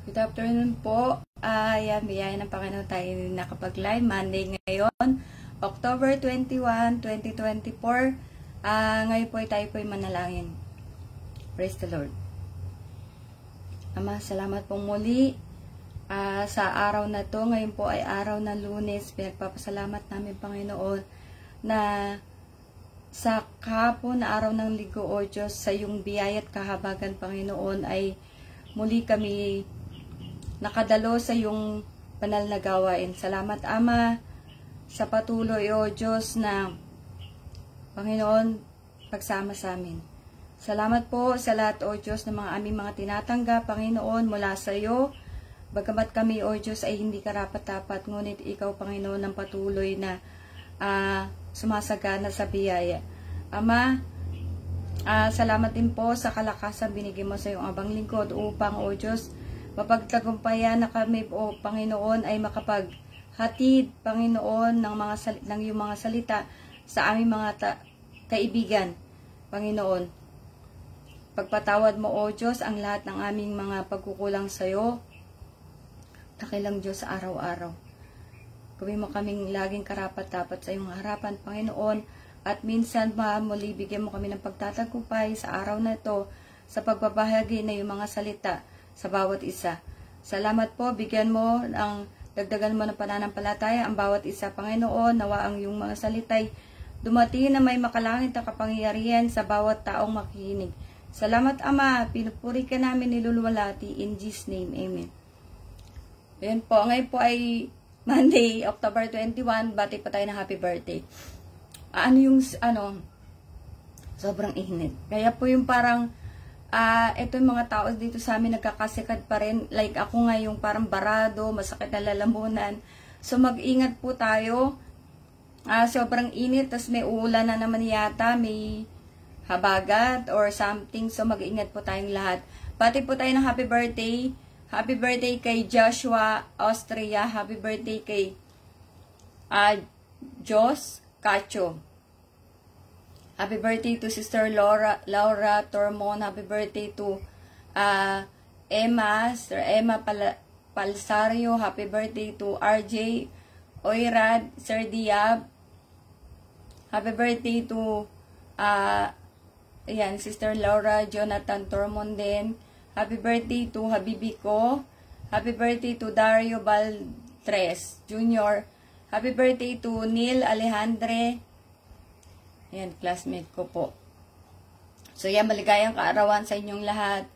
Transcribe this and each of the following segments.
Good afternoon po. Ayan, biyaya ng Panginoon tayo nakapag-live. Monday ngayon, October 21, 2024. Ngayon po tayo po manalangin. Praise the Lord. Ama, salamat pong muli sa araw na to. Ngayon po ay araw ng Lunes. Pinagpapasalamat namin, Panginoon, na sa kahapon na araw ng Linggo, O Diyos, sa iyong biyaya at kahabagan, Panginoon, ay muli kami nakadalo sa iyong banal na gawain. Salamat, Ama, sa patuloy, O Diyos, na Panginoon, pagsama sa amin. Salamat po sa lahat, O Diyos, ng mga aming mga tinatanggap, Panginoon, mula sa iyo. Bagamat kami, O Diyos, ay hindi karapat-dapat, ngunit ikaw, Panginoon, ang patuloy na sumasagana sa biyaya. Ama, salamat din po sa kalakasan binigay mo sa iyong abang lingkod upang, O Diyos, mapagtagumpayan na kami, O Panginoon, ay makapaghatid, Panginoon, ng iyong mga salita sa aming mga kaibigan, Panginoon. Pagpatawad mo, O Diyos, ang lahat ng aming mga pagkukulang sa iyo, dakilang Diyos sa araw-araw. Gawin mo kaming laging karapat-dapat sa iyong harapan, Panginoon, at minsan muli bigyan mo kami ng pagtatagumpay sa araw na ito sa pagbabahagi na iyong mga salita sa bawat isa. Salamat po, bigyan mo dagdagan mo ng pananampalataya ang bawat isa, Panginoon, nawa ang iyong mga salitay dumating na may makalangit na kapangyarihan sa bawat taong makikinig. Salamat, Ama, pinupuri ka namin, niluluwalhati, in Jesus' name, Amen. Ayan po, ngayon po ay Monday, October 21, bati pa tayo ng happy birthday. Sobrang init. Kaya po yung parang, ito yung mga tao dito sa amin nagkakasikad pa rin. Like ako nga yung parang barado, masakit na lalamunan. So mag-ingat po tayo. Sobrang init, tas may ulan na naman yata, may habagat or something. So mag-ingat po tayong lahat. Bati po tayo ng happy birthday. Happy birthday kay Joshua Austria. Happy birthday kay Jos Cacho. Happy birthday to Sister Laura Tormon. Happy birthday to Sir Emma Palsario. Happy birthday to RJ Oirad, Sir Diab. Happy birthday to Sister Laura Jonathan Tormon din. Happy birthday to Habibi ko. Happy birthday to Dario Baltres Jr. Happy birthday to Neil Alejandre. Ayan, classmate ko po. So yan, maligayang kaarawan sa inyong lahat.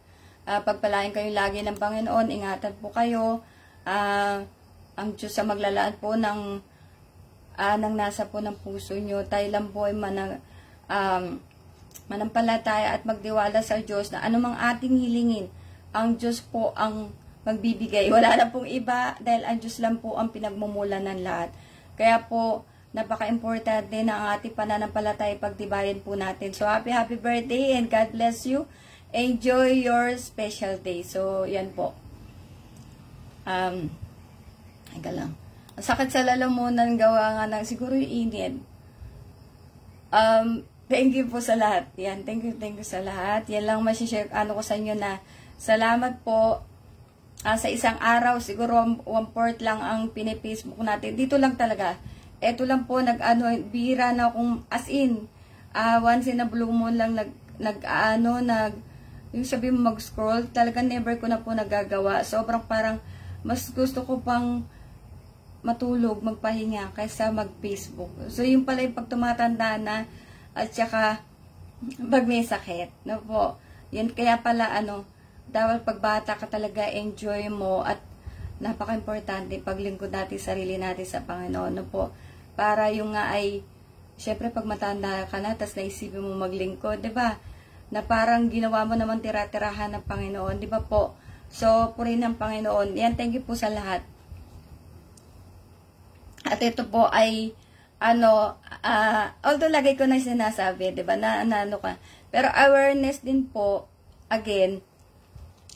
Pagpalain kayo lagi ng Panginoon. Ingatan po kayo. Ang Diyos sa maglalaan po ng nasa po ng puso nyo. Tayo lang po ay manampalataya at magdiwala sa Diyos na anumang ating hilingin, ang Diyos po ang magbibigay. Wala na pong iba dahil ang Diyos lang po ang pinagmumulan ng lahat. Kaya po, napaka-importante na ang ating pananampalataya pagtibayan po natin. So, happy birthday and God bless you. Enjoy your special day. So, yan po. Ika lang. Ang sakit sa lalamunan, gawa nga ng siguro yung init. Thank you po sa lahat. Yan, thank you sa lahat. Yan lang masishare ko sa inyo na salamat po. Sa isang araw, siguro 1/4 lang ang pini-Facebook natin. Dito lang talaga. Ito lang po, bira na akong, as in, once in a blue moon lang, yung sabi mo mag-scroll, talaga never ko na po nagagawa. Sobrang parang, mas gusto ko pang matulog, magpahinga, kaysa mag-Facebook. So, yung pala yung pag tumatanda na, at saka, pag may sakit, no po. Yan, kaya pala, dapat pagbata ka talaga, enjoy mo, at napaka-importante, paglingkod natin sarili natin sa Panginoon, no po. Para yung nga ay, syempre pag matanda ka na, tas naisipin mo maglingkod, di ba? Na parang ginawa mo naman tira-tirahan ng Panginoon, di ba po? So, purihin ng Panginoon. Yan, thank you po sa lahat. At ito po ay, although lagay ko na sinasabi, di ba, na ka. Pero awareness din po, again,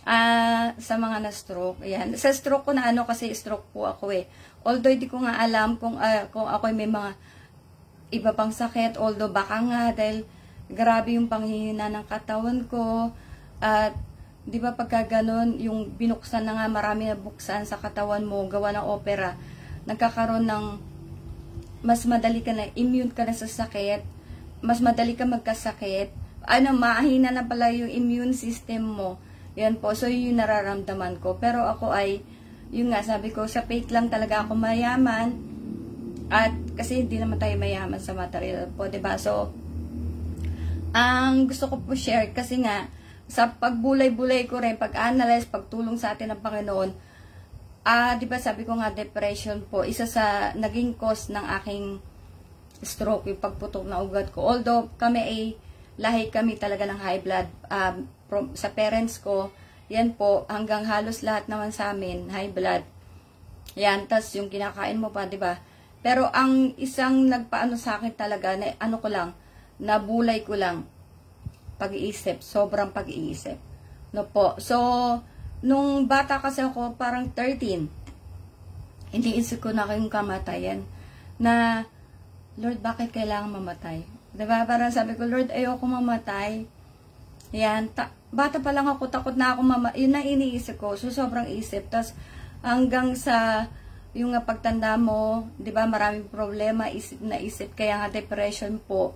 sa mga na-stroke. Ayan. Sa stroke ko na kasi stroke po ako eh. Although hindi ko nga alam kung ako may mga iba pang sakit. Although baka nga dahil grabe yung panghihina ng katawan ko. At di ba pagka ganun, yung binuksan na nga, marami na buksan sa katawan mo, gawa ng opera, nagkakaroon ng, mas madali ka na, immune ka na sa sakit, mas madali ka magkasakit, mahina na pala yung immune system mo. Yan po, so yun yung nararamdaman ko. Pero ako ay, yun nga, sabi ko, sa faith lang talaga ako mayaman, at kasi hindi naman tayo mayaman sa material po, diba? So, ang gusto ko po share, kasi nga, sa pagbulay-bulay ko rin, pag-analyze, pagtulong sa atin ng Panginoon, diba sabi ko nga, depression po, isa sa naging cause ng aking stroke, yung pagputok na ugat ko. Although, lahi kami talaga ng high blood, sa parents ko, yan po, hanggang halos lahat naman sa amin, high blood. Yan, tas yung kinakain mo pa, diba? Pero ang isang nagpaano sa akin talaga, na ano ko lang, nabulay ko lang, pag-iisip, sobrang pag-iisip. No po. So, nung bata kasi ako, parang 13, hindi isip ko na kayong kamatayan, na, Lord, bakit kailangan mamatay? Diba? Parang sabi ko, Lord, ayoko mamatay. Yan, bata pa lang ako, takot na ako yun na iniisip ko, so sobrang isip. Tapos hanggang sa yung pagtanda mo, 'di ba, maraming problema, isip na isip, kaya nga depression po.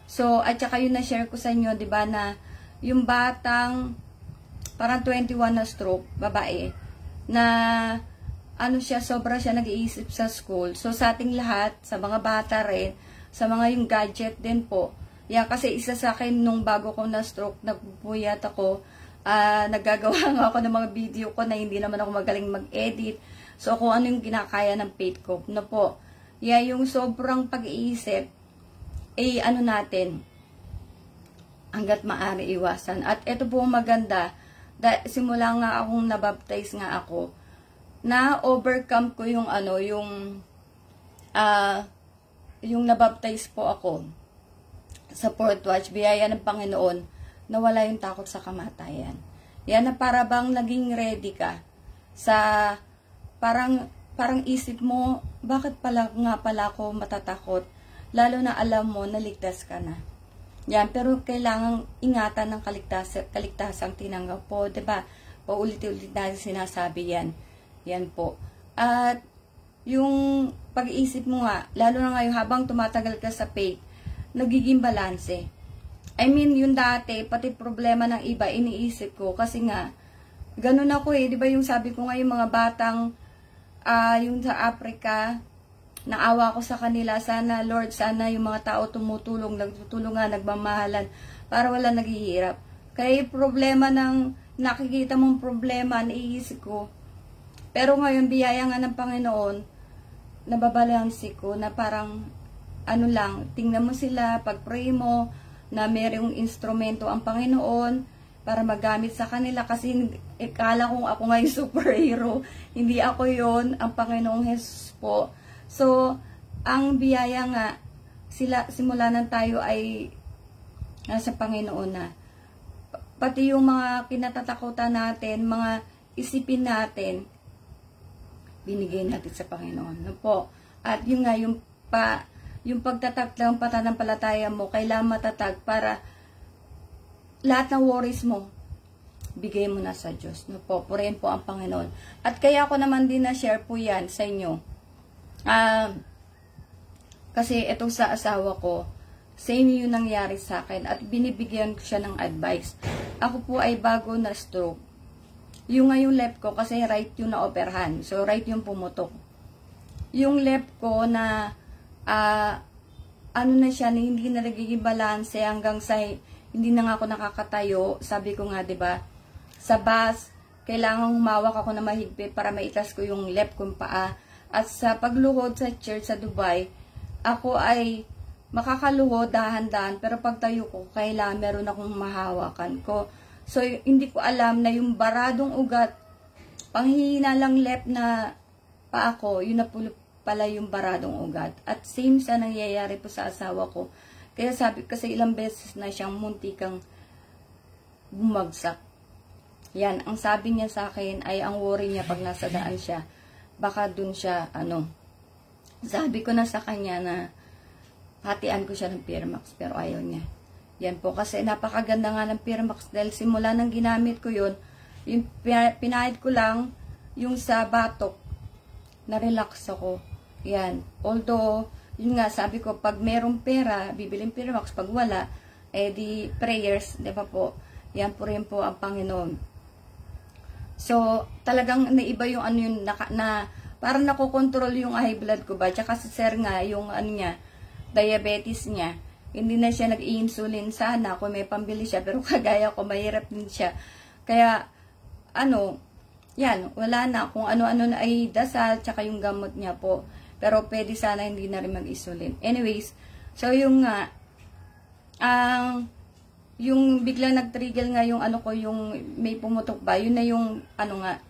So, at saka yun na share ko sa inyo, 'di ba, na yung batang parang 21 na stroke, babae, na ano siya, sobra siya nag-iisip sa school. So, sa ating lahat, sa mga bata rin, sa mga yung gadget din po, yan, kasi isa sa akin, nung bago ko na-stroke, nagpupuyat ako, naggagawa nga ako ng mga video ko na hindi naman ako magaling mag-edit. So, kung ano yung kinakaya ng faith ko, na po, yan, yung sobrang pag-iisip, ano natin, hanggat maaari iwasan. At ito po maganda, simula nga akong nabaptize nga ako, na-overcome ko yung yung nabaptize po ako sa Fourth Watch, biyaya ng Panginoon, nawala yung takot sa kamatayan. Yan, na para bang naging ready ka sa parang isip mo, bakit pala ako matatakot, lalo na alam mo na ligtas ka na. Yan, pero kailangang ingatan ng kaligtasang tinanggap po, 'di ba? Paulit-ulit natin sinasabi yan. Yan po. At yung pag-iisip mo nga, lalo na ngayon habang tumatagal ka sa faith, nagiging balanse. I mean, yung dati, pati problema ng iba, iniisip ko. Kasi nga, ganun ako di ba yung sabi ko nga, yung mga batang, yung sa Africa, naawa ko sa kanila. Sana, Lord, sana yung mga tao tumutulong, nagtutulungan, nagmamahalan, para wala naghihirap. Kaya yung problema nakikita mong problema, naiisip ko. Pero ngayon, biyaya nga ng Panginoon, nababalansi ko na parang, tingnan mo sila, pag-pray mo, na mayroong instrumento ang Panginoon para magamit sa kanila, kasi ikala kong ako nga yung superhero. Hindi ako yon, ang Panginoong Jesus po. So, ang biyaya nga, simula nang tayo ay nasa Panginoon na. Pati yung mga kinatatakutan natin, mga isipin natin, binigay natin sa Panginoon. No po. At yun nga, yung pagtatag ng pananampalataya mo, kailangan matatag para lahat ng worries mo, bigay mo na sa Diyos. No po, purihin po ang Panginoon. At kaya ako naman din na-share po yan sa inyo. Kasi itong sa asawa ko, same yung nangyari sa akin at binibigyan ko siya ng advice. Ako po ay bago na stroke. Yung ngayong left ko, kasi right yung na-operahan. So, right yung pumutok. Yung left ko na na siya, hindi na nagiging balance hanggang sa hindi na nga ako nakakatayo. Sabi ko nga, 'di ba? Sa bus, kailangan humawak ako na mahigpit para maitas ko yung left kong paa. At sa pagluhod sa church sa Dubai, ako ay makakaluhod dahan-dahan, pero pagtayo ko, kailangan meron akong mahawakan ko. So, hindi ko alam na yung baradong ugat, panghihina lang left na paa ko, yun na pala yung baradong ugat. At same sa nangyayari po sa asawa ko. Kaya sabi, kasi ilang beses na siyang muntikang bumagsak. Yan, ang sabi niya sa akin ay ang worry niya pag nasa daan siya, baka dun siya, sabi ko na sa kanya na hatian ko siya ng Pirmax, pero ayaw niya. Yan po, kasi napakaganda nga ng Pirmax dahil simula nang ginamit ko yun, Yung pinahid ko lang yung sa batok, na-relax ako. Yan. Although, yun nga, sabi ko, pag merong pera, bibiling Firmax. Pag wala, di prayers, di ba po? Yan po rin po ang Panginoon. So, talagang naiba yung ano yun, parang nakokontrol yung high blood ko ba? Tsaka si sir nga, yung ano niya, diabetes niya, hindi na siya nag-i-insulin sana kung may pambili siya, pero kagaya ko, mahirap din siya. Kaya, yan, wala na. Kung ano-ano na ay dasal, tsaka yung gamot niya po. Pero pwede sana hindi na rin mag-insulin. Anyways, so yung nga, yung biglang nag-trigger nga yung ano ko, yung may pumutok ba, yun na yung ano nga,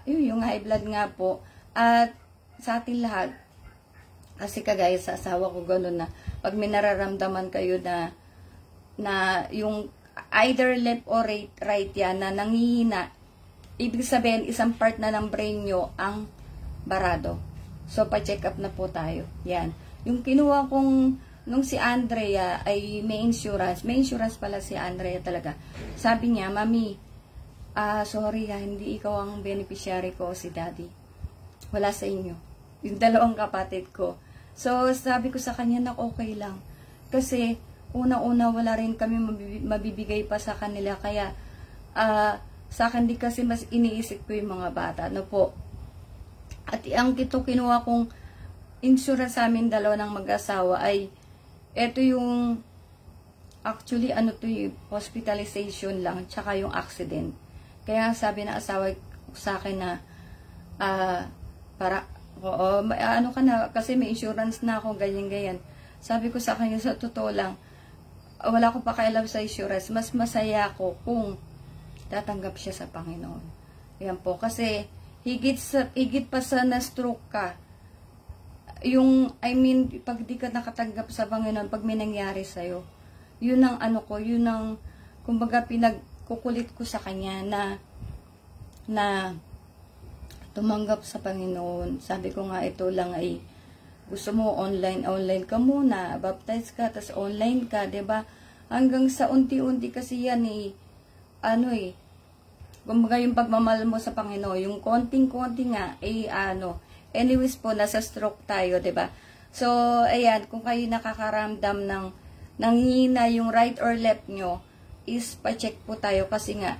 yung high blood nga po. At sa ating lahat, kasi kagaya sa asawa ko, gano'n na, pag may nararamdaman kayo na yung either left or right yan, na nangihina, ibig sabihin, isang part na ng brain nyo ang barado. So, pa-check up na po tayo. Yan. Yung kinuha kong, nung si Andrea ay may insurance pala si Andrea talaga. Sabi niya, Mami, sorry hindi ikaw ang beneficiary ko, si Daddy. Wala sa inyo. Yung dalawang kapatid ko. So, sabi ko sa kanya na okay lang. Kasi, una-una wala rin kami mabibigay pa sa kanila. Kaya, sa akin di kasi mas iniisip ko yung mga bata. No po. At ang kinuha kong insurance sa amin dalawa ng mag-asawa ay ito yung actually ano to yung hospitalization lang tsaka yung accident. Kaya sabi na asawa sa akin na ano ka na kasi may insurance na ako ganyan. Sabi ko sa kanya sa totoo lang wala ko pa kailam sa insurance. Mas masaya ako kung tatanggap siya sa Panginoon. Yan po. Kasi, higit pa sa na-stroke ka, pag di ka nakatanggap sa Panginoon, pag may nangyari sa'yo, yun ang ano ko, yun ang, kumbaga, pinagkukulit ko sa kanya na tumanggap sa Panginoon. Sabi ko nga, ito lang ay, gusto mo online ka muna, baptize ka, tas online ka, 'di ba? Hanggang sa unti-unti kasi yan kumbaga yung pagmamahal mo sa Panginoon, yung konting-konti nga, anyways po, nasa stroke tayo, 'di ba? So, ayan, kung kayo nakakaramdam ng nanghihina yung right or left nyo, is pa-check po tayo kasi nga,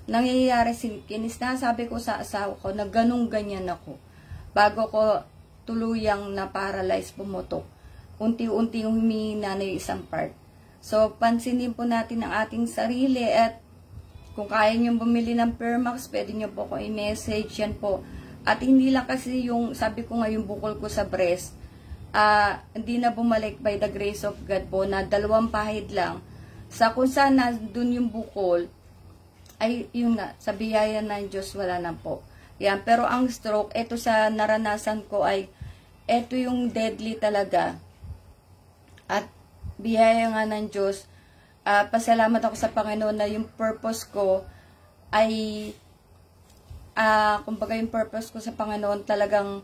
nangyayari sabi ko sa asawa ko, na ganun-ganyan ako. Bago ko tuluyang na paralyze pumutok, unti-unti yung humihina na yung isang part. So, pansinin po natin ang ating sarili at kung kaya nyo bumili ng Firmax, pwede nyo po ko i-message yan po. At hindi lang kasi yung, sabi ko nga yung bukol ko sa breast, hindi na bumalik by the grace of God po, na 2 pahid lang. Sa kung saan na dun yung bukol, ay yun nga, sa biyaya ng Diyos wala na po. Yan, pero ang stroke, ito sa naranasan ko ay, ito yung deadly talaga. At biyaya nga ng Diyos, pasalamat ako sa Panginoon na yung purpose ko ay, kumbaga yung purpose ko sa Panginoon talagang,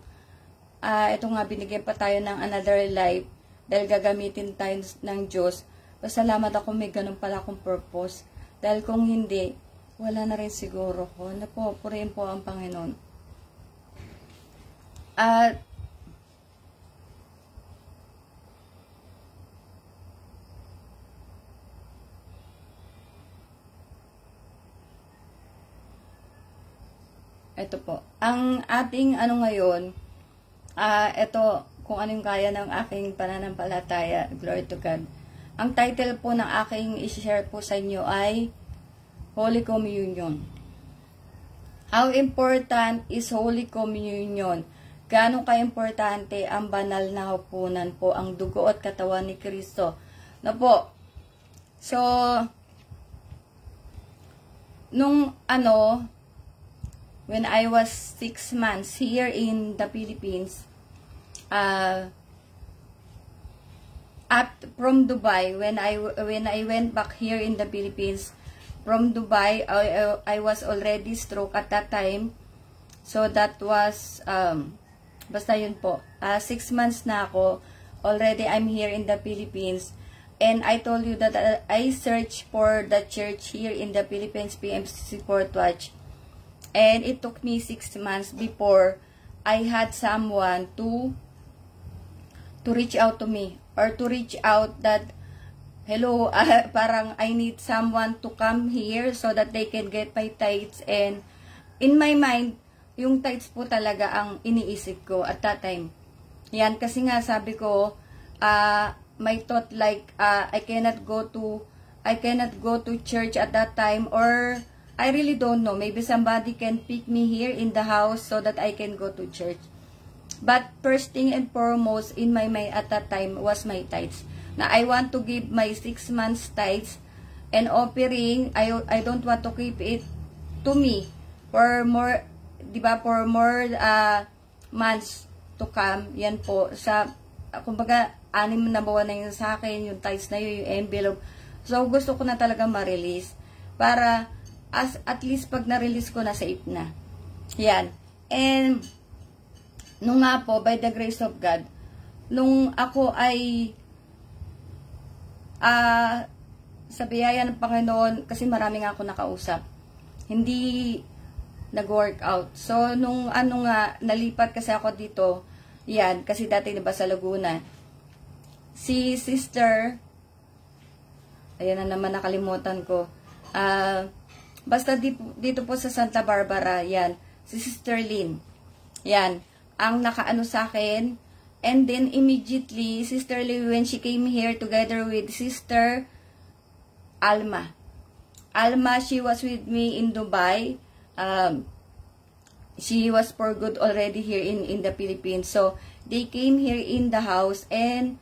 ito nga binigyan pa tayo ng another life dahil gagamitin tayo ng Diyos. Pasalamat ako may ganun pala akong purpose. Dahil kung hindi, wala na rin siguro ko. Purihin po ang Panginoon. At ito po. Ang ating ngayon, ito kung anong kaya ng aking pananampalataya. Glory to God. Ang title po ng aking i-share po sa inyo ay Holy Communion. How important is Holy Communion? Gaano ka-importante ang banal na hapunan po, ang dugo at katawan ni Kristo. Na po. So, nung when I was 6 months here in the Philippines, from Dubai, when I went back here in the Philippines, from Dubai, I was already stroke at that time. So, that was, basta yun po. 6 months na ako. Already, I'm here in the Philippines. And I told you that I searched for the church here in the Philippines, PMCC Fort Watch. And it took me 6 months before I had someone to reach out to me, or to reach out that, hello, parang I need someone to come here so that they can get my tithes. And in my mind, yung tithes po talaga ang iniisip ko at that time. Yan, kasi nga sabi ko, my thought like, I cannot go to church at that time, or I really don't know. Maybe somebody can pick me here in the house so that I can go to church. But first thing and foremost in my mind at that time was my tithes. Na I want to give my 6 months tithes and offering. I don't want to keep it to me for more, diba, for more months to come. Yan po. Kumbaga, 6 na buwan na yun sa akin, yung tithes na yun, yung envelope. So, gusto ko na talaga ma-release. Para, at least pag na-release ko na, safe na. Yan. And, nung nga po, by the grace of God, nung ako ay sa biyaya ng Panginoon, kasi marami nga ako nakausap, hindi nag-work out. So, nung nalipat kasi ako dito, yan, kasi dati diba sa Laguna, si sister, ayan na naman, nakalimutan ko, basta dito po sa Santa Barbara, yan, si Sister Lynn, yan, ang nakaano sa akin. And then immediately, Sister Lynn, when she came here together with Sister Alma, she was with me in Dubai. She was for good already here in the Philippines. So, they came here in the house and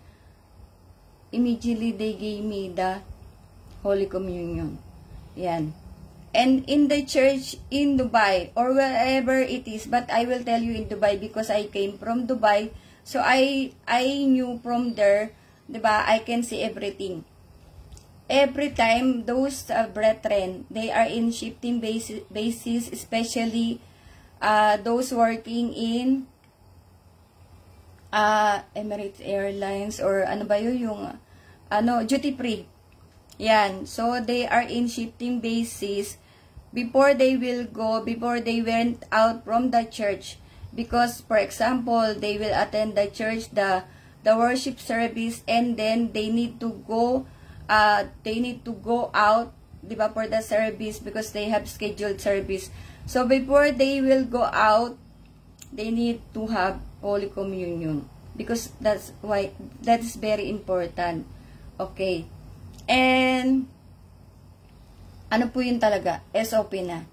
immediately they gave me the Holy Communion. Yan. And in the church in Dubai, or wherever it is, but I will tell you in Dubai because I came from Dubai. So, I knew from there, diba, I can see everything. Every time, those brethren, they are in shifting basis, especially those working in Emirates Airlines, or ano ba yun, yung duty free. Yan. So, they are in shifting basis before they went out from the church. Because, for example, they will attend the church, the worship service, and then they need to go out, diba, for the service because they have scheduled service. So, before they will go out, they need to have Holy Communion. Because that is very important. Okay. And, ano po yun talaga? SOP na.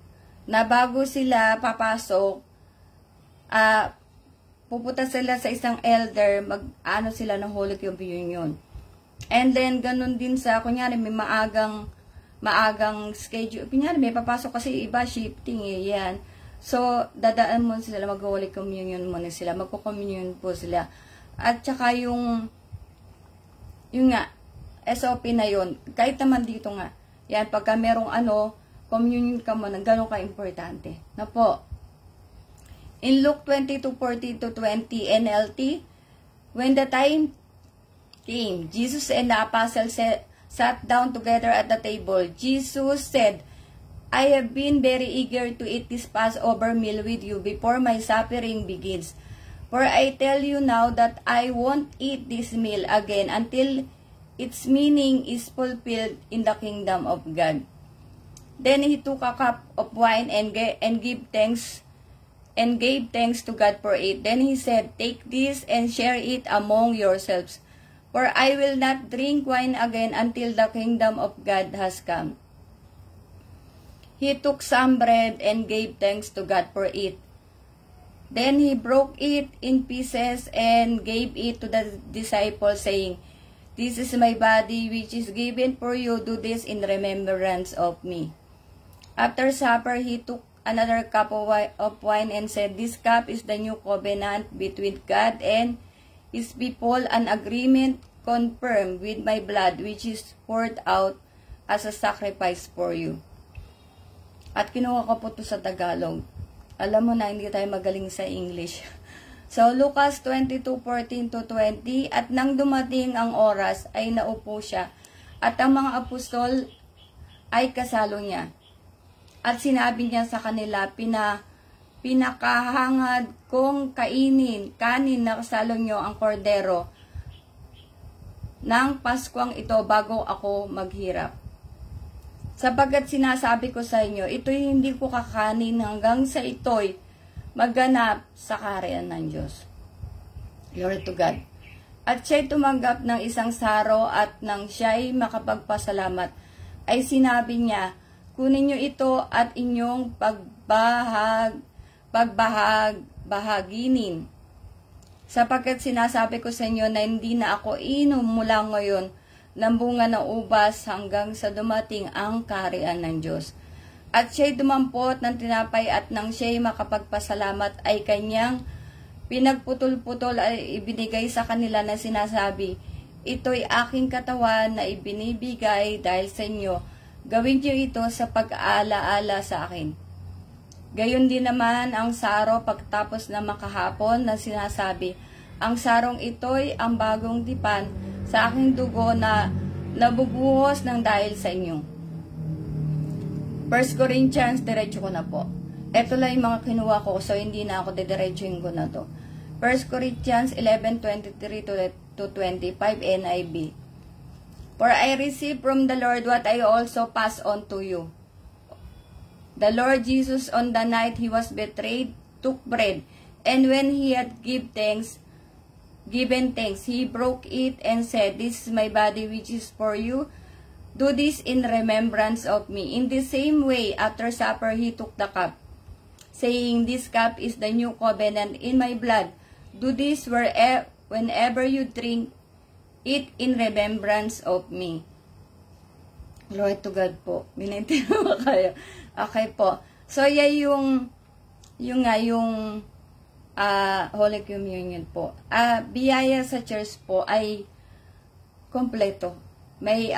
Na bago sila papasok, pupunta sila sa isang elder, mag-ano sila ng Holy Communion. And then, ganun din sa, kunyari, may maagang schedule. Kunyari, may papasok kasi iba, shifting yan. So, dadaan mo sila, mag-Holy Communion muna sila, magko-communion po sila. At saka yung nga, SOP na yun. Kahit naman dito nga, yan, pagka merong communion ka mo, gano'n ka-importante. Na po. In Luke 22:40-20 NLT, when the time came, Jesus and the apostles sat down together at the table. Jesus said, I have been very eager to eat this Passover meal with you before my suffering begins. For I tell you now that I won't eat this meal again until its meaning is fulfilled in the kingdom of God. Then he took a cup of wine and gave thanks to God for it. Then he said, take this and share it among yourselves. For I will not drink wine again until the kingdom of God has come. He took some bread and gave thanks to God for it. Then he broke it in pieces and gave it to the disciples, saying, this is my body which is given for you. Do this in remembrance of me. After supper, he took another cup of wine and said, this cup is the new covenant between God and His people, an agreement confirmed with my blood, which is poured out as a sacrifice for you. At kinuha ko po ito sa Tagalog. Alam mo na, hindi tayo magaling sa English. So, Lucas 22:14-20, at nang dumating ang oras, ay naupo siya, at ang mga apostol ay kasalo niya. At sinabi niya sa kanila, pinakahangad kong kanin na kasalo niyo ang kordero ng Paskwang ito bago ako maghirap. Sapagkat sinasabi ko sa inyo, ito'y hindi ko kakanin hanggang sa ito'y magganap sa kaharian ng Diyos. Glory to God. At siya'y tumanggap ng isang saro, at nang siya'y makapagpasalamat, ay sinabi niya, kunin niyo ito at inyong pagbahaginin. Sapagkat sinasabi ko sa inyo na hindi na ako inom mula ngayon ng bunga ng ubas hanggang sa dumating ang kaharian ng Diyos. At siya'y dumampot ng tinapay, at nang siya'y makapagpasalamat ay kanyang pinagputol-putol ay ibinigay sa kanila na sinasabi, ito'y aking katawan na ibinibigay dahil sa inyo. Gawin niyo ito sa pag-aalaala sa akin. Gayon din naman ang saro pagtapos na makahapon na sinasabi, ang sarong ito'y ang bagong tipan sa aking dugo na nabubuhos ng dahil sa inyo. 1 Corinthians, diretso ko na po. Ito lang yung mga kinuha ko, so hindi na ako didiretsuhin ko na to. 1 Corinthians 11:23-25 NIV. For I received from the Lord what I also pass on to you. The Lord Jesus, on the night he was betrayed, took bread, and when he had given thanks, he broke it and said, this is my body which is for you. Do this in remembrance of me. In the same way, after supper, he took the cup, saying, this cup is the new covenant in my blood. Do this whenever you drink it in remembrance of me. Glory to God po. Binintino ba kayo? Okay po. So, yan yung Holy Communion po. Biyaya sa church po ay kompleto. May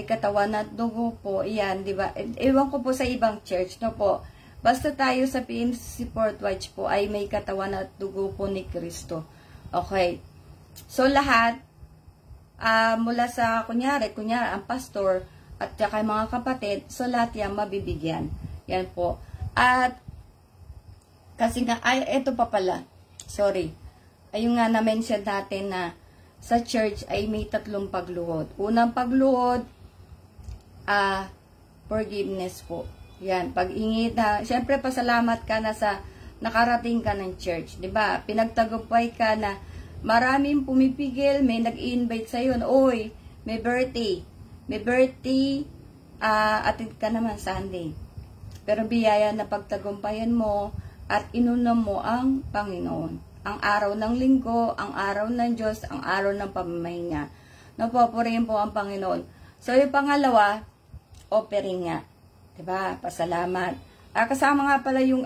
katawan at dugo po. Yan, di ba? Ewan ko po sa ibang church, no po. Basta tayo sa PMC Fort Watch po ay may katawan at dugo po ni Kristo. Okay. So, lahat, mula sa, kunyari, ang pastor, at saka mga kapatid, so lahat yan mabibigyan. Yan po. At, kasi nga, ito pa pala, sorry, ayun nga na-mention natin na sa church ay may 3 pagluhod. Unang pagluhod, forgiveness po. Yan, pag-ingi na, syempre pasalamat ka na sa nakarating ka ng church, di ba? Pinagtagumpay ka na maraming pumipigil, may nag-invite sa yun, oy, may birthday, atid ka naman Sunday. Pero biyaya na pagtagumpayan mo at inunom mo ang Panginoon. Ang araw ng linggo, ang araw ng Diyos, ang araw ng pamamahinga. Napopurihin po ang Panginoon. So, yung pangalawa, offering nga. Diba? Pasalamat. Kasama nga pala yung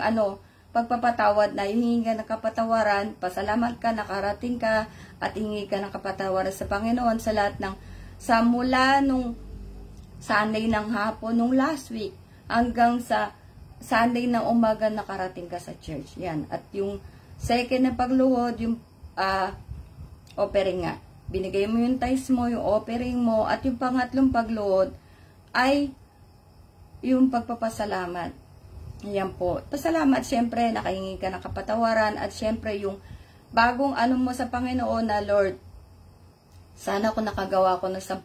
pagpapatawad na yung hingi ka ng kapatawaran, pasalamat ka, nakarating ka, at hingi ka ng kapatawaran sa Panginoon sa lahat ng, sa mula nung Sunday ng hapon, nung last week, hanggang sa Sunday ng umaga nakarating ka sa church. Yan. At yung second na pagluhod, yung offering nga. Binigay mo yung tithes mo, yung offering mo, at yung pangatlong pagluhod ay yung pagpapasalamat. Yan po. Pasalamat, syempre, nakahingi ka ng kapatawaran, at syempre, yung bagong mo sa Panginoon na, Lord, sana ko nakagawa ko ng 10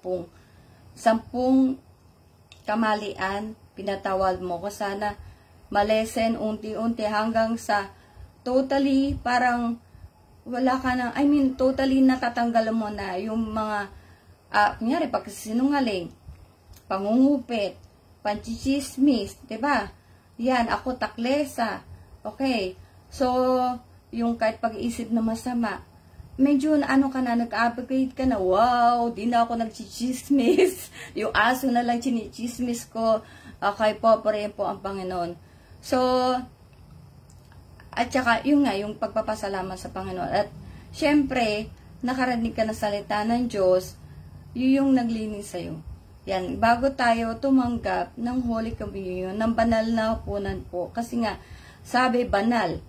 kamalian, pinatawad mo ko, sana malesen unti-unti hanggang sa totally, parang wala ka na, totally natatanggal mo na yung mga, kunyari, pagsinungaling, pangungupit, panchichismis, diba? Yan, ako taklesa. Okay. So, yung kahit pag-iisip na masama, medyo ka na, nag-advocate ka na, wow, di na ako nagchichismis. Yung aso na lang chinichismis ko. Okay po, pareho po ang Panginoon. So, at saka, yung pagpapasalamat sa Panginoon. At, syempre, nakarinig ka na salita ng Diyos, yung naglinis sa'yo. Yan, bago tayo tumanggap ng Holy Communion, ng banal na hapunan po. Kasi nga, sabi banal.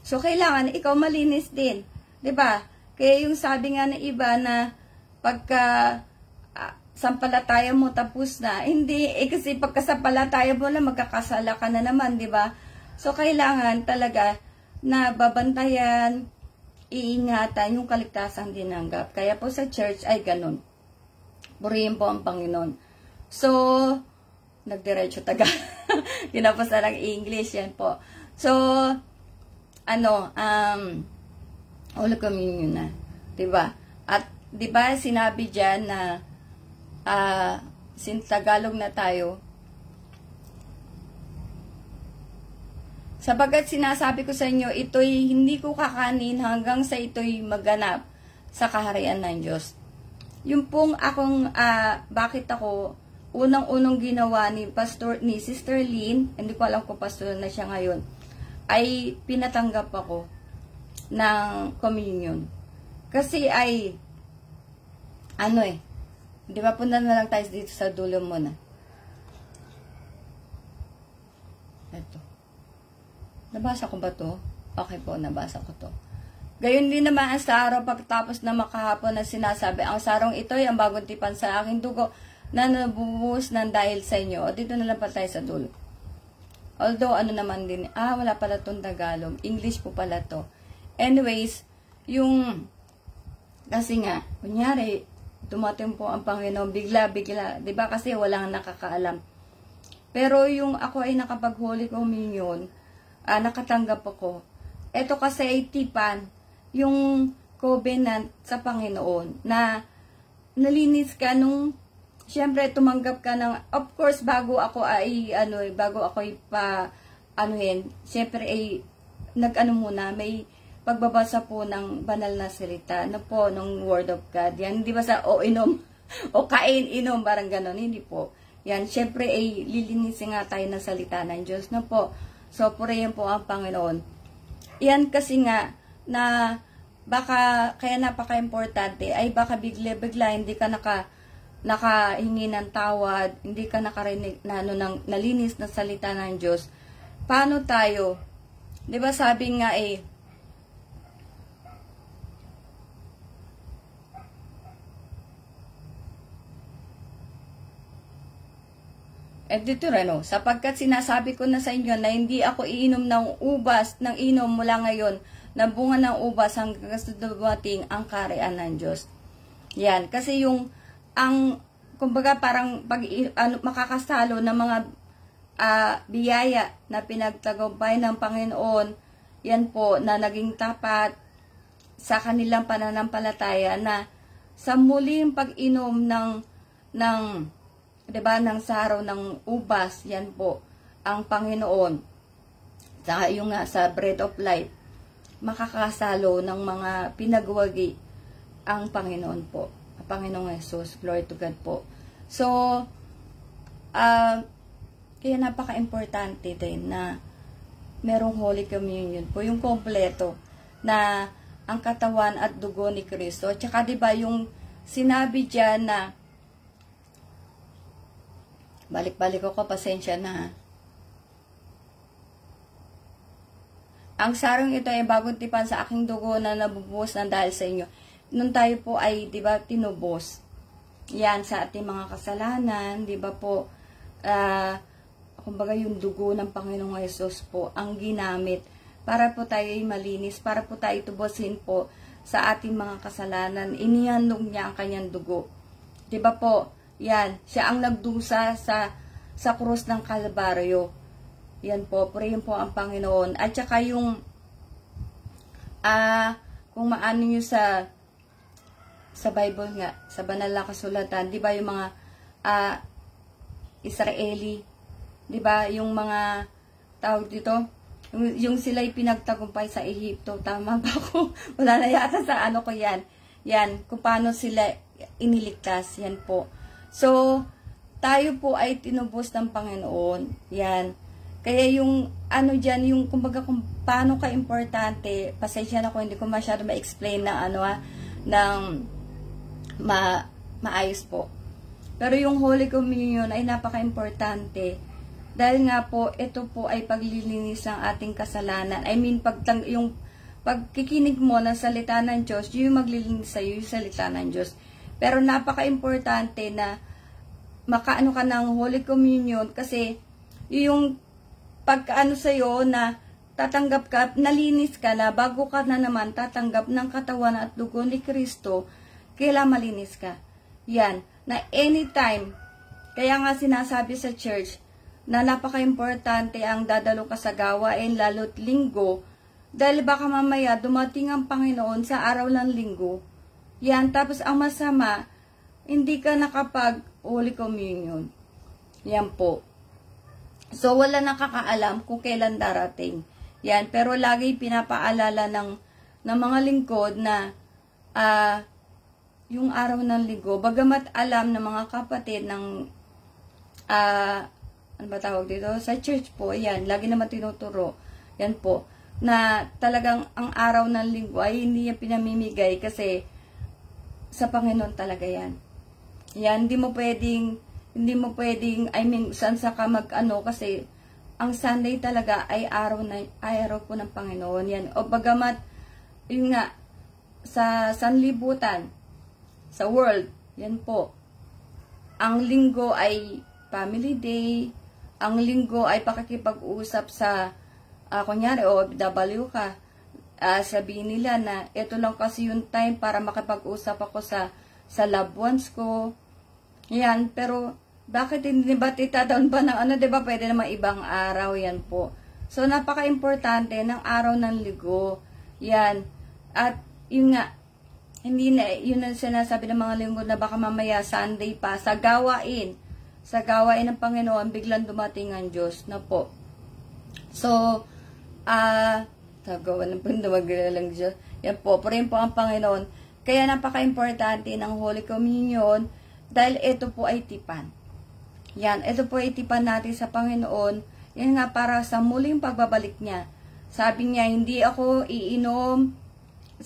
So, kailangan ikaw malinis din. 'Di ba? Kaya yung sabi nga ng iba na pagka sampalataya mo tapos na, hindi, kasi pagkasampalataya mo na magkakasala ka na naman, 'di ba? So, kailangan talaga na babantayan, iingatan yung kaligtasang dinanggap. Kaya po sa church ay ganun. Purihin po ang Panginoon. So, nagdiretso taga. Ginapos na lang English, yan po. So, Holy Communion na. Diba? At, diba, sinabi dyan na, since Tagalog na tayo, sapagkat sinasabi ko sa inyo, ito'y hindi ko kakanin hanggang sa ito'y maganap sa kaharian ng Diyos. Yung pong akong, bakit ako, unang-unang ginawa ni Sister Lynn, hindi ko alam kung pastor na siya ngayon, ay pinatanggap ako ng communion. Kasi ay, di ba, punta na lang tayo dito sa dulo muna. Ito. Nabasa ko ba to? Okay po, nabasa ko to. Gayon din naman ang sa araw pagtapos na makahapon na sinasabi, ang sarong ito ay ang bagong tipan sa aking dugo na nabubuhos ng dahil sa inyo. O dito na lang pa tayo sa dulo. Although, naman din, wala pala itong Tagalog. English po pala to. Anyways, kasi nga, kunyari, dumating po ang Panginoon, bigla, diba? Kasi walang nakakaalam. Pero yung ako ay nakapag-Holy Communion, nakatanggap ako. Ito kasi ay tipan, yung covenant sa Panginoon, na nalinis ka nung, syempre, tumanggap ka ng, of course, bago ako syempre ay, muna, may pagbabasa po ng banal na salita, ng Word of God. Yan, hindi ba sa, inom, o kain, inom, parang ganon, hindi po. Yan, syempre ay, lilinisin nga tayo ng salita ng Diyos, po. So, purihin po ang Panginoon. Yan kasi nga, na, baka, kaya napaka-importante, ay baka bigla, hindi ka nakahingi ng tawad, hindi ka nakarinig na nalinis na salita ng Diyos. Paano tayo? 'Di ba sabi nga dito rin, sapagkat sinasabi ko na sa inyo na hindi ako iinom ng ubas ng inom mula ngayon na bunga ng ubas hanggang sa dumating ang kaharian ng Diyos. Yan, kasi kumbaga parang makakasalo ng mga biyaya na pinagtagumpay ng Panginoon, yan po, na naging tapat sa kanilang pananampalataya na sa muling pag-inom ng diba, ng saraw ng ubas, yan po, ang Panginoon, saka yung sa bread of life, makakasalo ng mga pinagwagi ang Panginoon po, ang Panginoong Jesus, glory to God po. So, kaya napaka-importante din na merong Holy Communion po, yung kompleto, na ang katawan at dugo ni Kristo. Tsaka diba yung sinabi dyan na, balik-balik ako, pasensya na. Ang sarong ito ay bagong tipan sa aking dugo na nabubuhos ng dahil sa inyo. Nung tayo po ay, di ba, tinubos. Yan, sa ating mga kasalanan, di ba po, kumbaga yung dugo ng Panginoong Hesus po, ang ginamit para po tayo ay malinis, para po tayo tubusin po sa ating mga kasalanan. Inihandog niya ang kanyang dugo. Di ba po? Yan, siya ang nagdusa sa krus ng Kalbaryo. Yan po, purihin po ang Panginoon. At saka yung, kung maano nyo sa Bible nga, sa banal na kasulatan, di ba yung mga Israeli, di ba yung mga tawag dito, yung sila'y pinagtagumpay sa Ehipto, tama ba ako? Wala na yata sa ko yan. Yan, kung paano sila iniligtas, yan po. So, tayo po ay tinubos ng Panginoon. Yan. Kaya yung, dyan, yung, kumbaga, kung paano ka-importante, pasensya na ko, hindi ko masyado ma-explain na, maayos po. Pero yung Holy Communion ay napaka-importante Dahil nga po, ito po ay paglilinis ng ating kasalanan. I mean, yung pagkikinig mo ng salita ng Diyos, yung maglilinis sa'yo yung salita ng Diyos. Pero napaka-importante na makaano ka ng Holy Communion kasi yung pagkaano sa'yo na tatanggap ka, nalinis ka na, bago ka na naman tatanggap ng katawan at dugo ni Kristo, kailangan malinis ka. Yan, na anytime, kaya nga sinasabi sa church, na napaka-importante ang dadalo ka sa gawain, lalo't linggo, dahil baka mamaya dumating ang Panginoon sa araw ng linggo. Yan, tapos ang masama, hindi ka nakapag Holy Communion. Yan po. So, wala nakakaalam kung kailan darating. Yan, pero lagi pinapaalala ng mga lingkod na yung araw ng linggo, bagamat alam ng mga kapatid ng ano ba tawag dito? Sa church po, yan, lagi naman tinuturo, yan po, na talagang ang araw ng linggo ay hindi yan pinamimigay kasi sa Panginoon talaga yan. Yan, hindi mo pwedeng, I mean, saan sa ka mag-ano kasi ang Sunday talaga ay araw po ng Panginoon. Yan, o bagamat, yun nga, sa sanlibutan, sa world, yan po, ang linggo ay family day, ang linggo ay pakikipag-usap sa, kunyari, OFW ka, sabihin nila na, ito lang kasi yung time para makipag-usap ako sa loved ones ko. Yan, pero, bakit hindi ba titadaon ba ng ano, diba, pwede naman ibang araw, yan po. So, napaka-importante ng araw ng linggo. Yan, at, yun nga, hindi na, yun ang sinasabi ng mga linggo na baka mamaya Sunday pa, sa gawain ng Panginoon, biglang dumating ang Diyos na po. So, tagawan ng pundumaglalang Diyos. Yan po, purihin po ang Panginoon. Kaya napaka-importante ng Holy Communion dahil ito po ay tipan. Yan, ito po ay tipan natin sa Panginoon. Yan nga para sa muling pagbabalik niya. Sabi niya, hindi ako iinom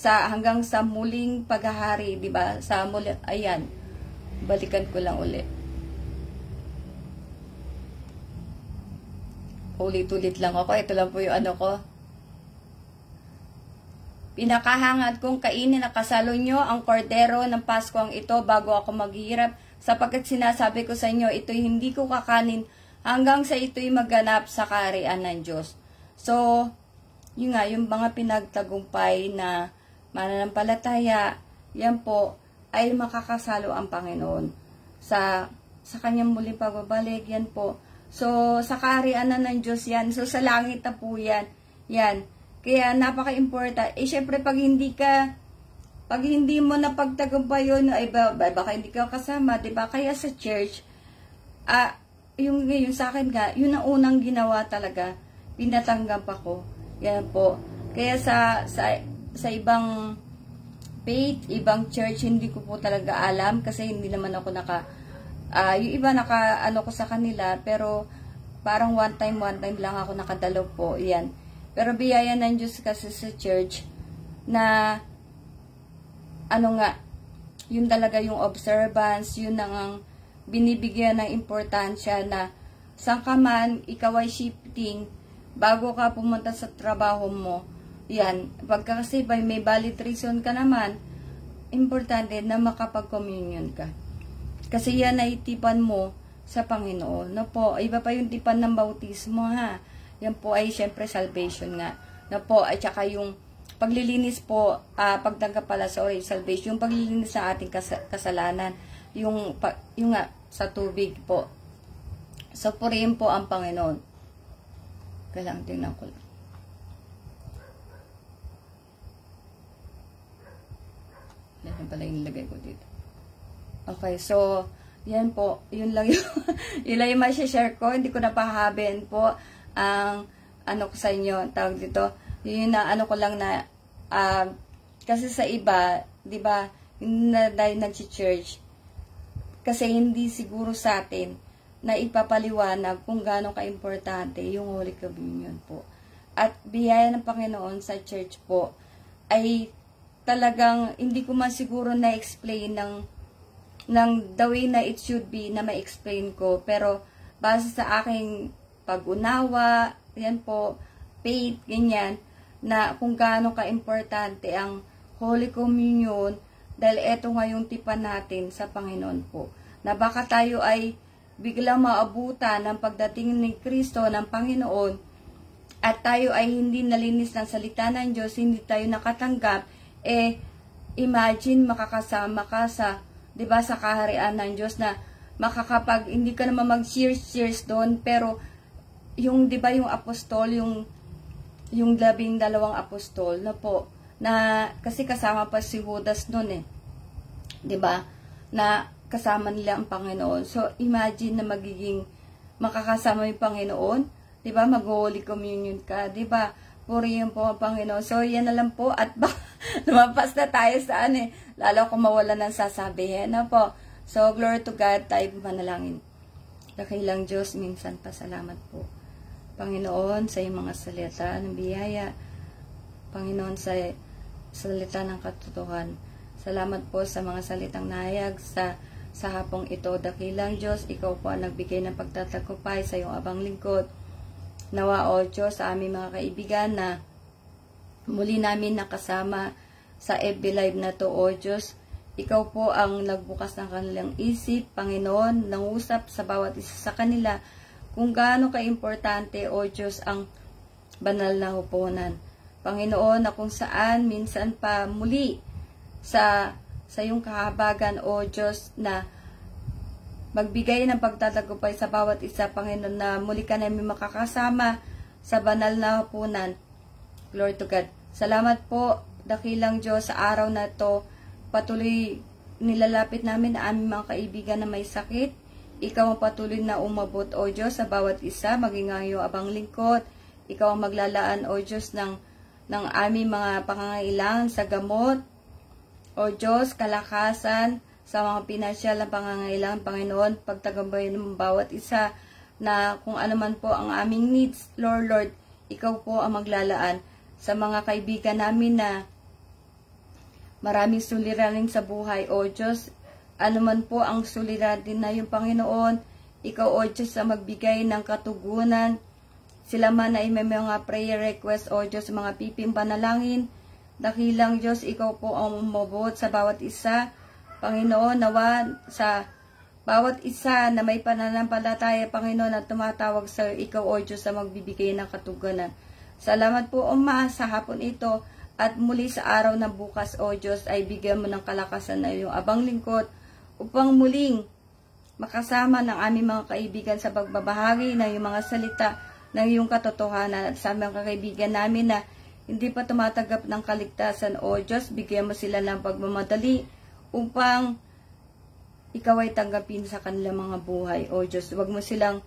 hanggang sa muling paghahari, di ba? Sa muling, ayan, balikan ko lang ulit. Ulit-ulit lang ako. Ito lang po yung ano ko. Pinakahangad kong kainin na kasalo nyo ang kordero ng Paskong ito bago ako maghihirap, sapagkat sinasabi ko sa inyo, ito'y hindi ko kakanin hanggang sa ito'y maganap sa kaharian ng Diyos. So, yun nga, yung mga pinagtagumpay na mananampalataya, yan po, ay makakasalo ang Panginoon sa kanyang muling pagbabalik, yan po. So, sa kaharian na ng Diyos yan. So, sa langit na po yan. Yan. Kaya, napaka-important. Syempre, pag hindi mo napagtagumpay yun, ay baka hindi ka kasama, diba? Kaya sa church, yung sa akin nga, yun ang unang ginawa talaga. Pinatanggap ako. Yan po. Kaya sa ibang faith, ibang church, hindi ko po talaga alam kasi hindi naman ako yung iba ano ko sa kanila, pero parang one time lang ako nakadalo po, yan. Pero biyaya ng Diyos kasi sa church, na, ano nga, yun talaga yung observance, yun ang binibigyan ng importansya na, saan ka man, ikaw ay shifting, bago ka pumunta sa trabaho mo, yan, pagka kasi may valid reason ka naman, importante na makapag-communion ka. Kasi yan ay tipan mo sa Panginoon. No po, iba pa yung tipan ng bautismo ha. Yan po ay syempre salvation nga. No po, at saka yung paglilinis po, pagtanggap pala, salvation, yung paglilinis sa ating kasalanan, yung nga, sa tubig po. So, purihin po ang Panginoon. Kailangan tingnan ko lang. Yan pala yung nilagay ko dito. Okay, so, yan po. Yun lang yung ma-share ko. Hindi ko napahaben po ang ano ko sa inyo. Tawag dito. Yun na ano ko lang na kasi sa iba, di ba, na dahil nag-church, kasi hindi siguro sa atin na ipapaliwanag kung gaano ka-importante yung Holy Communion po. At biyaya ng Panginoon sa church po ay talagang hindi ko man siguro na-explain ng the way na it should be na ma-explain ko. Pero base sa aking pag-unawa, yan po, faith, ganyan, na kung gaano ka-importante ang Holy Communion, dahil eto nga yung tipan natin sa Panginoon po, na baka tayo ay biglang maabutan ng pagdating ni Kristo ng Panginoon, at tayo ay hindi nalinis ng salita ng Diyos, hindi tayo nakatanggap, imagine makakasama ka sa, 'di ba, sa kaharian ng Diyos, na makakapag, hindi ka naman mag-cheers doon, pero yung, 'di ba, yung apostol, yung 12 apostol na po, na kasi kasama pa si Judas noon 'di ba, na kasama nila ang Panginoon. So imagine na magiging makakasama yung Panginoon, 'di ba, mag-Holy Communion ka, 'di ba? Purihin po ang Panginoon. So yan na lang po, at lumampas na tayo sa lalo kung mawala ng sasabihin na po. So glory to God, tayo manalangin. Dakilang Diyos, minsan pasalamat po, Panginoon, sa iyong mga salita ng biyaya, Panginoon, sa salita ng katotohanan. Salamat po sa mga salitang nahayag sa hapong ito. Dakilang Diyos, ikaw po ang nagbigay ng pagtatagumpay sa iyong abang lingkod. Nawa, O Diyos, sa aming mga kaibigan na muli namin nakasama sa FB Live na to, O Diyos, ikaw po ang nagbukas ng kanilang isip, Panginoon, nangusap sa bawat isa sa kanila kung gaano ka-importante, O Diyos, ang banal na hupunan. Panginoon, na kung saan minsan pa muli sa iyong kahabagan, O Diyos, na magbigay ng pagtatagumpay sa bawat isa, Panginoon, na muli ka namin makakasama sa banal na hapunan. Glory to God. Salamat po, dakilang Diyos, sa araw na to. Patuloy nilalapit namin na aming mga kaibigan na may sakit. Ikaw ang patuloy na umabot, O Diyos, sa bawat isa, maging ang iyong abang lingkod. Ikaw ang maglalaan, O Diyos, ng aming mga pangangailangan sa gamot, O Diyos, kalakasan, sa mga pinansyal na pangangailangan, Panginoon, pagtagumpayan ng bawat isa, na kung ano man po ang aming needs, Lord, ikaw po ang maglalaan. Sa mga kaibigan namin na maraming suliranin sa buhay, O Diyos, ano man po ang suliranin na yung Panginoon, ikaw, O Diyos, ang magbigay ng katugunan. Sila man ay may mga prayer request, O Diyos, mga piping panalangin. Dakilang Diyos, ikaw po ang umabot sa bawat isa. Panginoon, nawa sa bawat isa na may pananampalataya, Panginoon, na tumatawag sa ikaw, O Diyos, na magbibigay ng katugunan. Salamat po, Ama, sa hapon ito, at muli sa araw na bukas, O Diyos, ay bigyan mo ng kalakasan na iyong abang lingkod, upang muling makasama ng aming mga kaibigan sa pagbabahagi ng iyong mga salita, ng iyong katotohanan, at sa mga kaibigan namin na hindi pa tumatanggap ng kaligtasan, O Diyos, bigyan mo sila ng pagmamadali, upang ikaw ay tanggapin sa kanilang mga buhay. O Diyos, huwag mo silang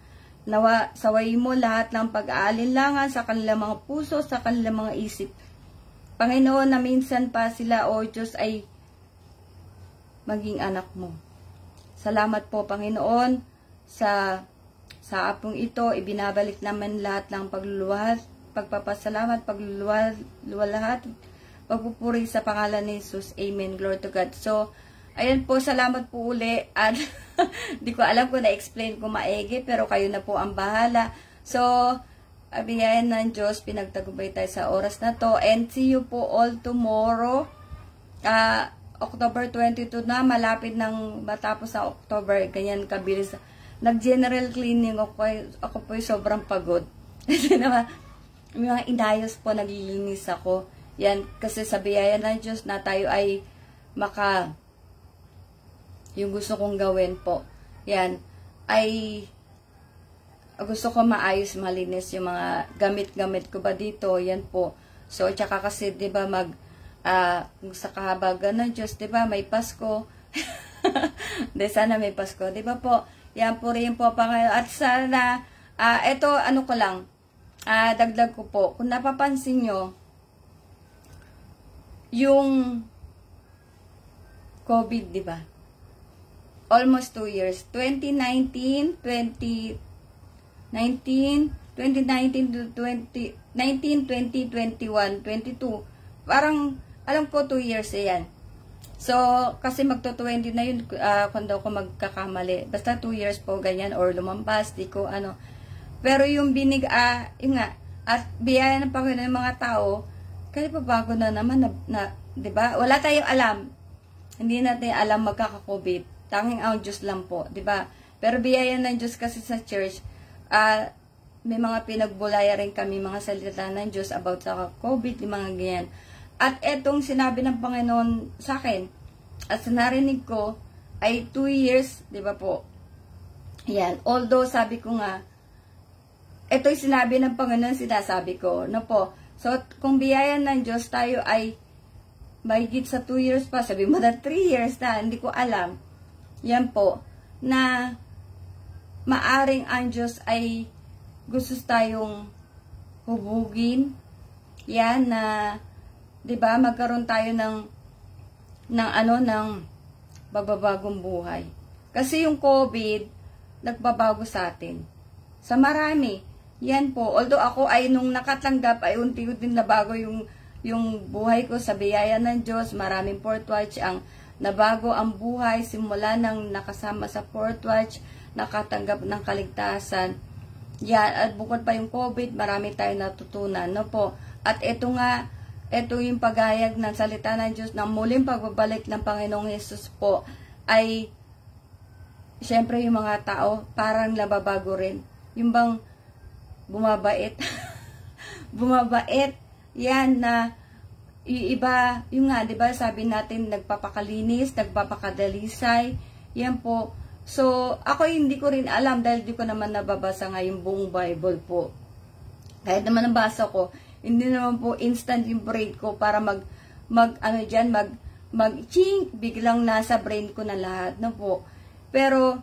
saway mo lahat ng pag-aalinlangan sa kanilang mga puso, sa kanilang mga isip. Panginoon, na minsan pa sila, O Diyos, ay maging anak mo. Salamat po, Panginoon, sa apong ito. Ibinabalik naman lahat ng pagluluwas, pagpapasalamat, pagluluwalhati, pagpupuri sa pangalan ni Jesus. Amen. Glory to God. So, ayan po, salamat po uli. At di ko alam kung na-explain ko maigi, pero kayo na po ang bahala. So, abiyayan ng Diyos, pinagtagumpay tayo sa oras na to. And see you po all tomorrow. October 22 na, malapit nang matapos sa October. Ganyan kabilis. Nag-general cleaning ako po sobrang pagod. Kasi naman, may mga inayos po, naglilinis ako. Yan, kasi sa biyaya ng Diyos na tayo ay yung gusto kong gawin po, yan, ay gusto ko maayos, malinis yung mga gamit-gamit ko ba dito, yan po. So, tsaka kasi, di ba, sa kahabagan ng Diyos, di ba, may Pasko. Di, sana may Pasko, di ba po? Yan po rin po, Panginoon. At sana, ito, ano ko lang, dagdag ko po, kung napapansin nyo, yung COVID, di ba? Almost 2 years. 2019 to 20, 20, 21, 22. Parang, alam ko 2 years yan. So, kasi magto-20 na yun, kung daw ko magkakamali. Basta 2 years po, ganyan, or lumampas, di ko, Pero yung yun nga, at biyaya ng Panginoon ng mga tao, kasi pabago na naman, di ba? Wala tayong alam. Hindi natin alam magkaka-COVID. Tanging ang Diyos lang po, di ba? Pero biyaya ng Diyos kasi sa church, may mga pinagbulaya rin kami, mga salita ng Diyos about sa COVID, yung mga ganyan. At etong sinabi ng Panginoon sa akin, at sa narinig ko, ay 2 years, di ba po? Yan. Although, sabi ko nga, ito yung sinabi ng Panginoon, sinasabi ko, no po. So, kung biyaya ng Diyos, tayo ay mahigit sa 2 years pa, sabi mo na 3 years na, hindi ko alam. Yan po, na maaring ang Diyos ay gusto tayong hubugin. Yan na, 'di ba, magkaroon tayo ng bababagong buhay. Kasi yung COVID nagbabago sa atin. Sa marami. Yan po. Although ako ay nung nakatanggap ay unti-unti nabago yung buhay ko sa biyaya ng Diyos. Maraming Fourth Watch ang nabago ang buhay simula nang nakasama sa Fourth Watch, nakatanggap ng kaligtasan. Yan, at bukod pa yung COVID, marami tayong natutunan, no po. At ito yung paghayag ng salita ng Diyos ng muling pagbabalik ng Panginoong Hesus po, ay, syempre yung mga tao, parang nababago rin. Yung bang, bumabait. Bumabait. Yan, na, iba, yung nga, diba, sabi natin, nagpapakalinis, nagpapakadalisay, yan po. So, ako hindi ko rin alam dahil di ko naman nababasa nga yung buong Bible po. Kahit naman nabasa ko, hindi naman po instant yung brain ko para mag-ching, biglang nasa brain ko na lahat, no po. Pero,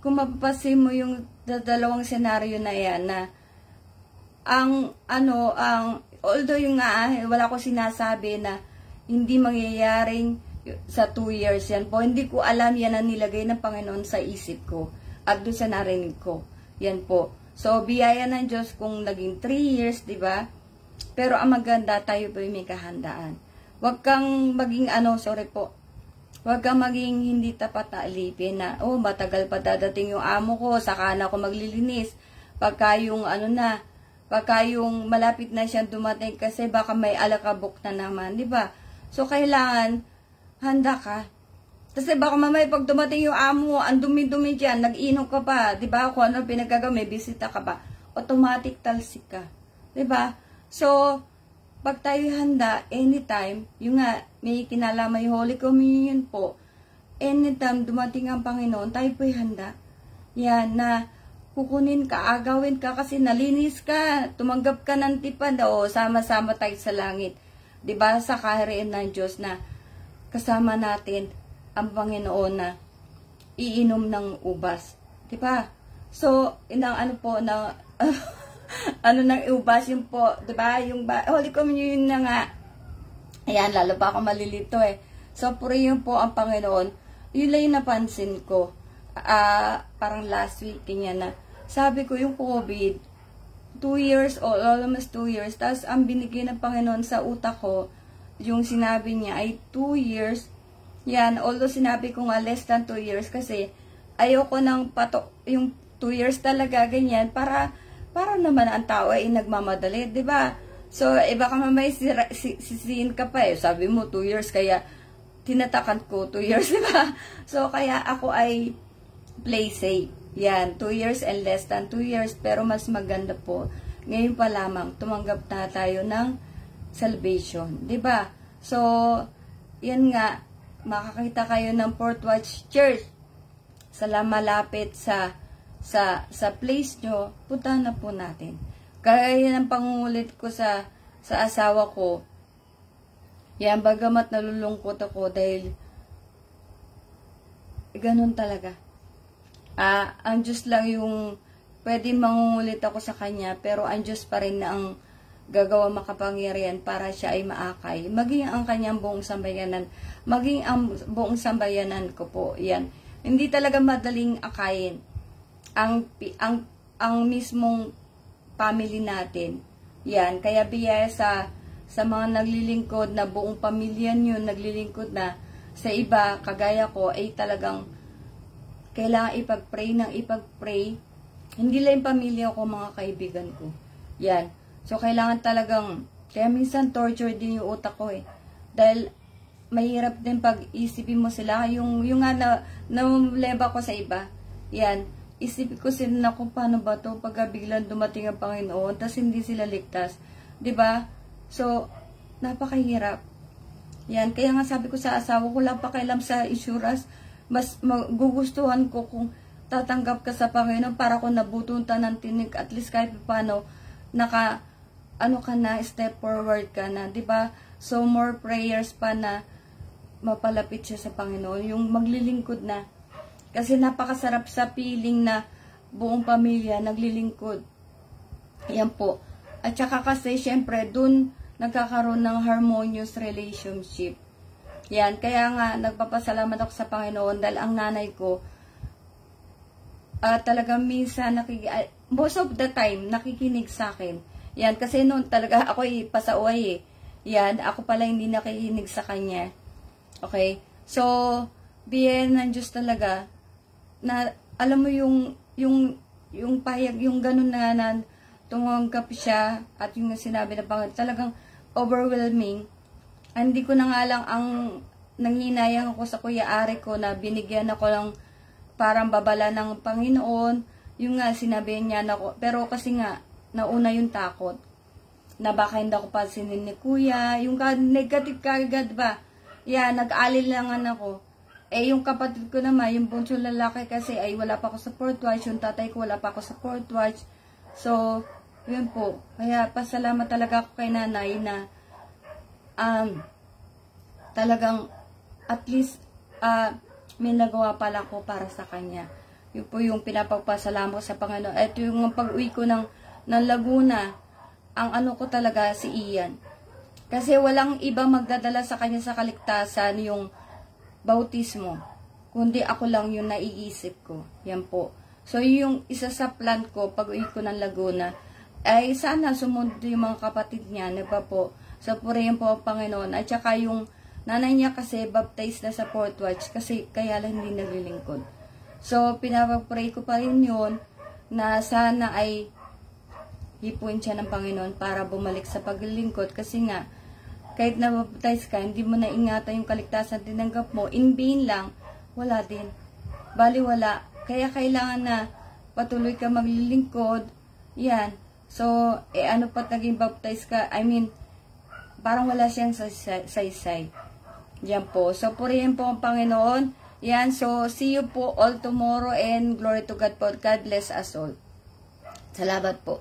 kung mapapasin mo yung dalawang senaryo na yan, na, although yung nga, wala ko sinasabi na hindi mangyayaring sa 2 years yan po. Hindi ko alam, yan ang nilagay ng Panginoon sa isip ko at doon sa narinig ko. Yan po. So, biyaya ng Diyos kung naging 3 years, di ba? Pero ang maganda, tayo po may kahandaan. Huwag kang maging huwag kang maging hindi tapat na alipin na, matagal pa dadating yung amo ko, saka na ako maglilinis. Pagka yung malapit na siyang dumating kasi baka may alakabok na naman, di ba? So, kailangan handa ka. Kasi baka mamaya pag dumating yung amo, ang dumi-dumi dyan, nag-inom ka pa, di ba? Kung ano pinagagawa, may bisita ka pa, automatic talsik ka. Di ba? So, pag tayo handa, anytime, yung nga, may kinalaman yung Holy Communion po, anytime dumating ang Panginoon, tayo po'y handa. Yan, na kukunin ka, agawin ka, kasi nalinis ka, tumanggap ka ng tipan, sama-sama tayo sa langit. Di ba? Sa kaharian ng Diyos na kasama natin ang Panginoon na iinom ng ubas. Diba? So, ng ubas yung po, diba? Yung Holy Communion na nga. Ayan, lalo pa ako malilito eh. So, purihin po ang Panginoon. Yun lang yung napansin ko. Parang last week, ganyan na. Sabi ko, yung COVID, 2 years old, almost 2 years. Tapos, ang binigay ng Panginoon sa utak ko, yung sinabi niya ay 2 years. Yan, although sinabi ko nga less than 2 years kasi ayoko ng yung 2 years talaga, ganyan, para naman ang tao ay nagmamadali, di ba? So, iba ka mamay sisihin ka pa eh. Sabi mo 2 years, kaya tinatakan ko 2 years, di ba? So, kaya ako ay play safe. Yan, 2 years and less than 2 years, pero mas maganda po. Ngayon pa lamang, tumanggap na tayo ng salvation, 'di ba? So, 'yan nga, makakita kayo ng Fourth Watch Church sa malapit sa place nyo, puntahan na po natin. Kaya yan ang pangungulit ko sa asawa ko. Yan, bagamat nalulungkot ako dahil ganun talaga. Ang Diyos lang yung pwede mangungulit ako sa Kanya, pero ang Diyos pa rin na ang gagawa makapangyarihan para siya ay maakay. Maging ang kanyang buong sambayanan. Maging ang buong sambayanan ko po. Yan. Hindi talaga madaling akayin ang mismong family natin. Yan. Kaya biyaya sa mga naglilingkod na buong pamilya nyo, naglilingkod na sa iba, kagaya ko, ay talagang kailangan ipag-pray ng ipag-pray Hindi lang yung pamilya ko, mga kaibigan ko. Yan. So, kailangan talagang, kaya minsan torture din yung utak ko eh. Dahil, mahirap din pag isipin mo sila. Yung nga namuleba ko sa iba. Yan. Isipin ko sila na kung paano ba to pag biglang dumating ang Panginoon, tas hindi sila ligtas. 'Di ba? So, napakahirap. Yan. Kaya nga sabi ko sa asawa ko, wala pa kailam sa insurance. Mas magugustuhan ko kung tatanggap ka sa Panginoon para kung nabutuntan ng tinig, at least kahit paano, step forward ka na, 'di ba? So, more prayers pa na mapalapit siya sa Panginoon, yung maglilingkod na. Kasi napakasarap sa feeling na buong pamilya naglilingkod. Yan po. At saka kasi, syempre, dun nagkakaroon ng harmonious relationship. Yan. Kaya nga, nagpapasalamat ako sa Panginoon dahil ang nanay ko, talagang minsan, most of the time, nakikinig sa akin. Yan. Kasi noon talaga ako pasaway eh. Yan. Ako pala hindi nakikinig sa kanya. Okay? So, biyen ng Diyos talaga, na, alam mo yung payag, yung ganun na tumanggap siya, at yung sinabi na Panginoon, talagang overwhelming. Hindi ko na nga lang ang nanginayang ako sa Kuya Ari ko na binigyan ako ng parang babala ng Panginoon. Yung nga, sinabi niya na ako, pero kasi nga, nauna yung takot, na baka hindi ako pansinin ni Kuya, yung negative kagad ba? Yan, nag-alilangan ako. Eh, yung kapatid ko naman, yung bunsong lalaki kasi ay wala pa ako sa Fort Watch. Yung tatay ko wala pa ako sa Fort Watch. So, yun po. Kaya, pasalamat talaga ako kay nanay na talagang at least may nagawa pala ko para sa kanya. Yun po yung pinapagpasalamat sa Panginoon. Ito yung pag-uwi ko ng Laguna, ang ano ko talaga si Ian. Kasi walang iba magdadala sa kanya sa kaligtasan yung bautismo, kundi ako lang yung naiisip ko. Yan po. So, yung isa sa plan ko, pag uwi ko ng Laguna, ay sana sumunod yung mga kapatid niya, nagpa po. So, purihin po ang Panginoon. At saka yung nanay niya kasi baptized na sa Fort Watch, kasi kaya lang hindi naglilingkod. So, pinapag-pray ko pa rin yun, na sana ay hipuin siya ng Panginoon para bumalik sa paglilingkod. Kasi nga, kahit na-baptize ka, hindi mo na ingatan yung kaligtasan tinanggap mo, in vain lang, wala din. Bali wala. Kaya kailangan na patuloy ka maglilingkod. Yan. So, ano pa naging baptize ka? I mean, parang wala siyang saysay. Yan po. So, purihin po ang Panginoon. Yan. So, see you po all tomorrow and glory to God po. God bless us all. Salamat po.